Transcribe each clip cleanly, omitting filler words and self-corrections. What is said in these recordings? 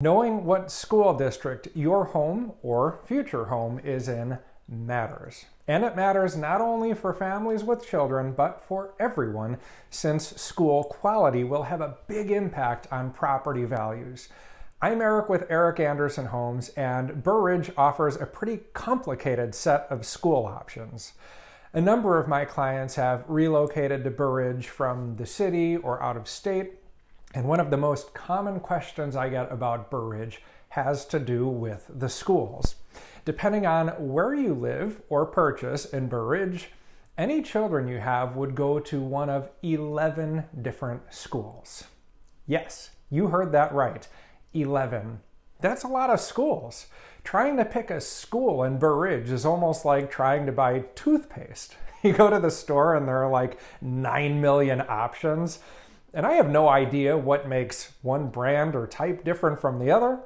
Knowing what school district your home or future home is in matters. And it matters not only for families with children, but for everyone, since school quality will have a big impact on property values. I'm Eric with Eric Andersen Homes, and Burr Ridge offers a pretty complicated set of school options. A number of my clients have relocated to Burr Ridge from the city or out of state. And one of the most common questions I get about Burr Ridge has to do with the schools. Depending on where you live or purchase in Burr Ridge, any children you have would go to one of 11 different schools. Yes, you heard that right, 11. That's a lot of schools. Trying to pick a school in Burr Ridge is almost like trying to buy toothpaste. You go to the store and there are like 9 million options. And I have no idea what makes one brand or type different from the other.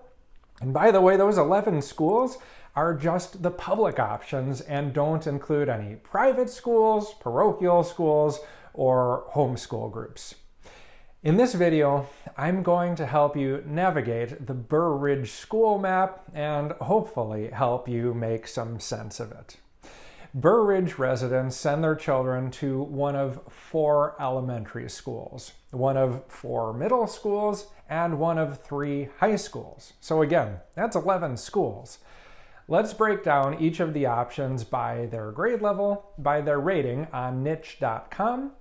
And by the way, those 11 schools are just the public options and don't include any private schools, parochial schools, or homeschool groups. In this video, I'm going to help you navigate the Burr Ridge school map and hopefully help you make some sense of it. Burr Ridge residents send their children to one of 4 elementary schools, one of 4 middle schools, and one of 3 high schools. So again, that's 11 schools. Let's break down each of the options by their grade level, by their rating on niche.com,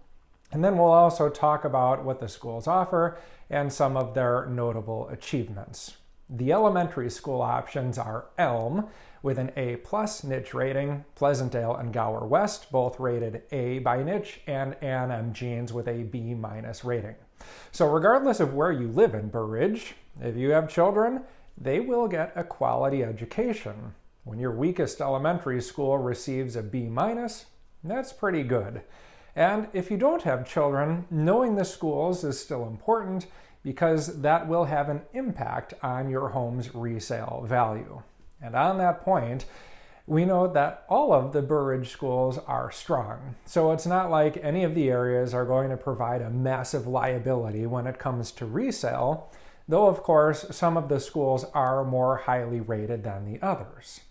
and then we'll also talk about what the schools offer and some of their notable achievements. The elementary school options are Elm, with an A+ niche rating, Pleasantdale and Gower West, both rated A by niche, and A&M Jeans with a B- rating. So regardless of where you live in Burr Ridge, if you have children, they will get a quality education. When your weakest elementary school receives a B-, that's pretty good. And if you don't have children, knowing the schools is still important because that will have an impact on your home's resale value. And on that point, we know that all of the Burr Ridge schools are strong. So it's not like any of the areas are going to provide a massive liability when it comes to resale, though of course some of the schools are more highly rated than the others.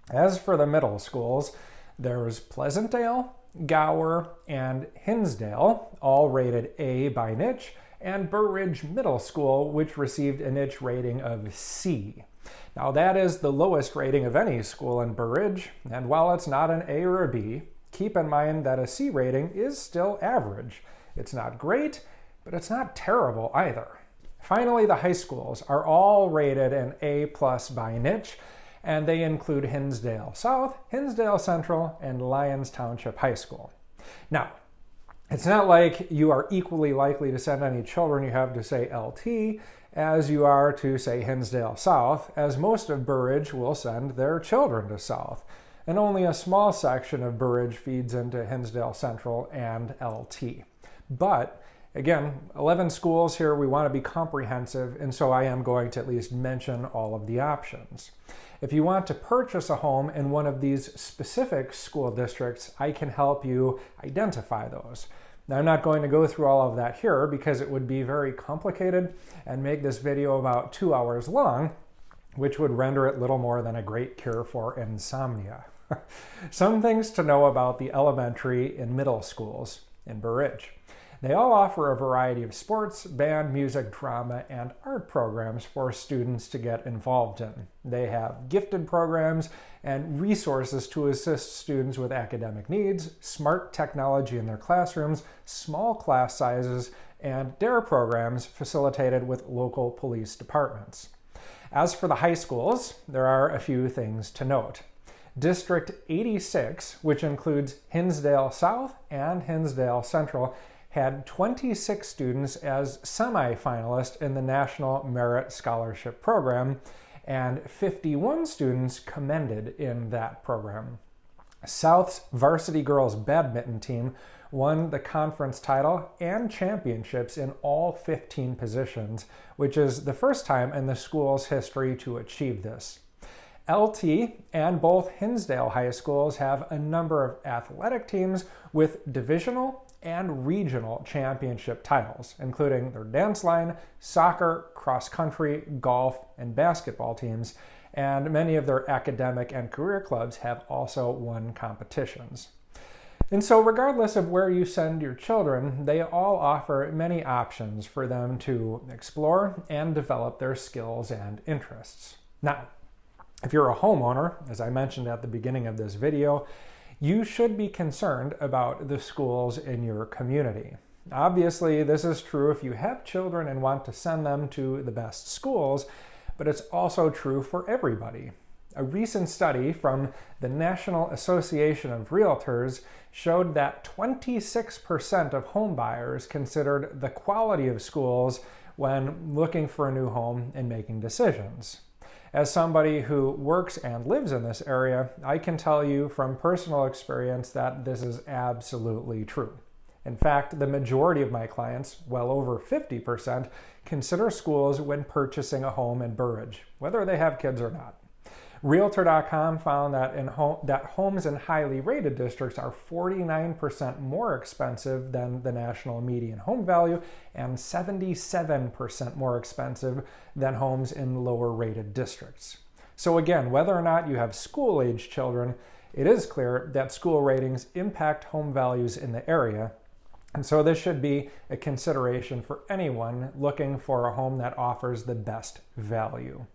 As for the middle schools, there's Pleasantdale, Gower, and Hinsdale, all rated A by niche, and Burr Ridge Middle School, which received a niche rating of C. Now that is the lowest rating of any school in Burr Ridge, and while it's not an A or a B, keep in mind that a C rating is still average. It's not great, but it's not terrible either. Finally, the high schools are all rated an A+ by niche, and they include Hinsdale South, Hinsdale Central, and Lyons Township High School. Now, it's not like you are equally likely to send any children you have to, say, LT as you are to, say, Hinsdale South, as most of Burr Ridge will send their children to South, and only a small section of Burr Ridge feeds into Hinsdale Central and LT. But again, 11 schools here, we want to be comprehensive, and so I am going to at least mention all of the options. If you want to purchase a home in one of these specific school districts, I can help you identify those. Now, I'm not going to go through all of that here because it would be very complicated and make this video about 2 hours long, which would render it little more than a great cure for insomnia. Some things to know about the elementary and middle schools in Burr Ridge. They all offer a variety of sports, band, music, drama, and art programs for students to get involved in. They have gifted programs and resources to assist students with academic needs, smart technology in their classrooms, small class sizes, and DARE programs facilitated with local police departments. As for the high schools, there are a few things to note. District 86, which includes Hinsdale South and Hinsdale Central, had 26 students as semi-finalists in the National Merit Scholarship Program, and 51 students commended in that program. South's varsity girls badminton team won the conference title and championships in all 15 positions, which is the first time in the school's history to achieve this. LT and both Hinsdale high schools have a number of athletic teams with divisional and regional championship titles, including their dance line, soccer, cross country, golf, and basketball teams, and many of their academic and career clubs have also won competitions. And so regardless of where you send your children, they all offer many options for them to explore and develop their skills and interests. Now, if you're a homeowner, as I mentioned at the beginning of this video, you should be concerned about the schools in your community. Obviously, this is true if you have children and want to send them to the best schools, but it's also true for everybody. A recent study from the National Association of Realtors showed that 26% of home buyers considered the quality of schools when looking for a new home and making decisions. As somebody who works and lives in this area, I can tell you from personal experience that this is absolutely true. In fact, the majority of my clients, well over 50%, consider schools when purchasing a home in Burr Ridge, whether they have kids or not. Realtor.com found that homes in highly rated districts are 49% more expensive than the national median home value and 77% more expensive than homes in lower rated districts. So again, whether or not you have school-age children, it is clear that school ratings impact home values in the area. And so this should be a consideration for anyone looking for a home that offers the best value.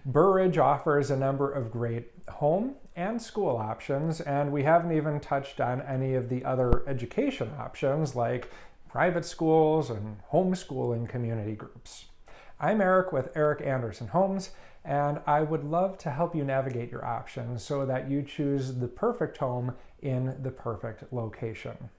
Burr Ridge offers a number of great home and school options, and we haven't even touched on any of the other education options like private schools and homeschooling community groups. I'm Eric with Eric Andersen Homes, and I would love to help you navigate your options so that you choose the perfect home in the perfect location.